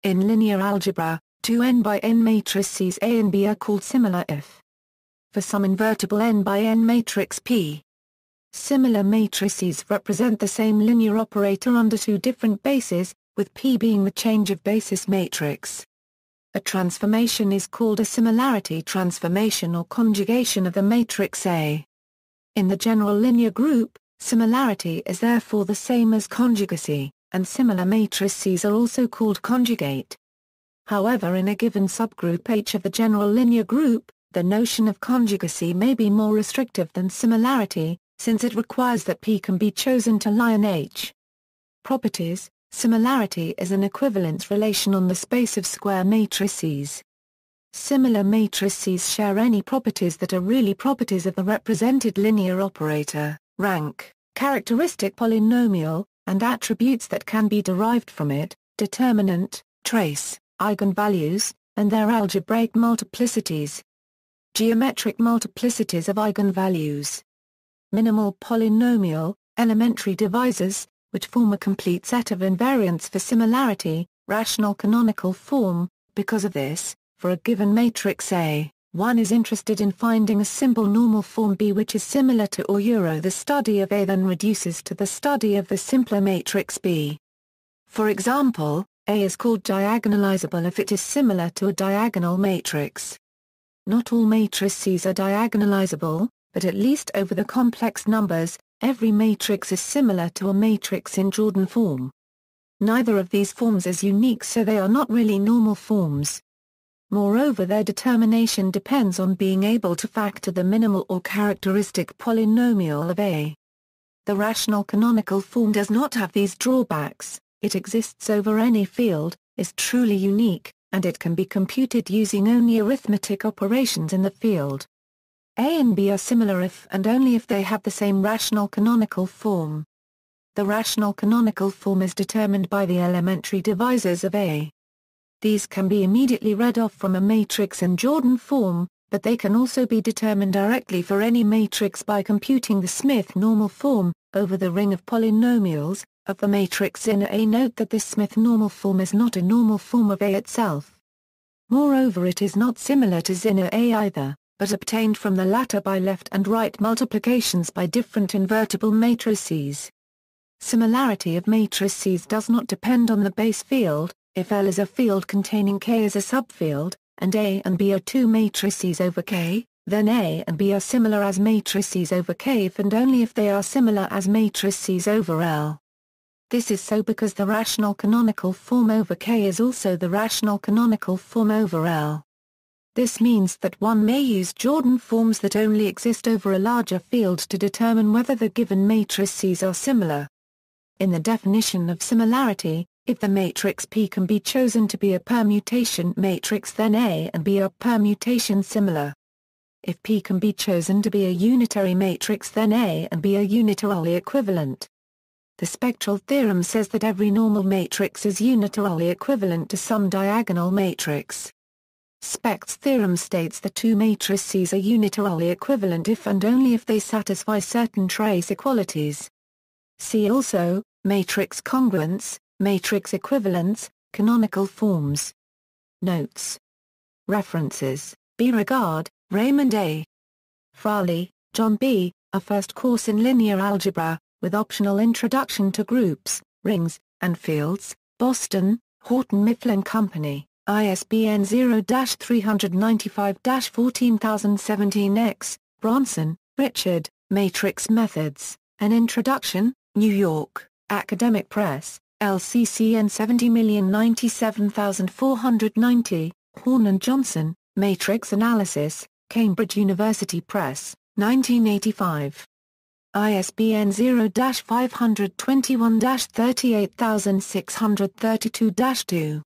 In linear algebra, two n by n matrices A and B are called similar if for some invertible n by n matrix P. Similar matrices represent the same linear operator under two different bases, with P being the change of basis matrix. A transformation is called a similarity transformation or conjugation of the matrix A. In the general linear group, similarity is therefore the same as conjugacy, and similar matrices are also called conjugate. However, in a given subgroup H of the general linear group, the notion of conjugacy may be more restrictive than similarity, since it requires that P can be chosen to lie in H. Properties. Similarity is an equivalence relation on the space of square matrices. Similar matrices share any properties that are really properties of the represented linear operator, rank, characteristic polynomial, and attributes that can be derived from it, determinant, trace, eigenvalues, and their algebraic multiplicities. Geometric multiplicities of eigenvalues. Minimal polynomial, elementary divisors, which form a complete set of invariants for similarity, rational canonical form. Because of this, for a given matrix A, one is interested in finding a simple normal form B which is similar to or the study of A then reduces to the study of the simpler matrix B. For example, A is called diagonalizable if it is similar to a diagonal matrix. Not all matrices are diagonalizable, but at least over the complex numbers, every matrix is similar to a matrix in Jordan form. Neither of these forms is unique, so they are not really normal forms. Moreover, their determination depends on being able to factor the minimal or characteristic polynomial of A. The rational canonical form does not have these drawbacks, it exists over any field, is truly unique, and it can be computed using only arithmetic operations in the field. A and B are similar if and only if they have the same rational canonical form. The rational canonical form is determined by the elementary divisors of A. These can be immediately read off from a matrix in Jordan form, but they can also be determined directly for any matrix by computing the Smith normal form, over the ring of polynomials, of the matrix in A. Note that this Smith normal form is not a normal form of A itself. Moreover, it is not similar to Zina A either, but obtained from the latter by left and right multiplications by different invertible matrices. Similarity of matrices does not depend on the base field. If L is a field containing K as a subfield, and A and B are two matrices over K, then A and B are similar as matrices over K if and only if they are similar as matrices over L. This is so because the rational canonical form over K is also the rational canonical form over L. This means that one may use Jordan forms that only exist over a larger field to determine whether the given matrices are similar. In the definition of similarity, if the matrix P can be chosen to be a permutation matrix, then A and B are permutation similar. If P can be chosen to be a unitary matrix, then A and B are unitarily equivalent. The spectral theorem says that every normal matrix is unitarily equivalent to some diagonal matrix. Specht's theorem states that two matrices are unitarily equivalent if and only if they satisfy certain trace equalities. See also, matrix congruence, matrix equivalence, canonical forms. Notes. References: Beauregard, Raymond A. Fraley, John B., A First Course in Linear Algebra, with Optional Introduction to Groups, Rings, and Fields, Boston, Houghton Mifflin Company. ISBN 0-395-14017-X, Bronson, Richard, Matrix Methods, An Introduction, New York, Academic Press, LCCN 70097490, Horn and Johnson, Matrix Analysis, Cambridge University Press, 1985. ISBN 0-521-38632-2.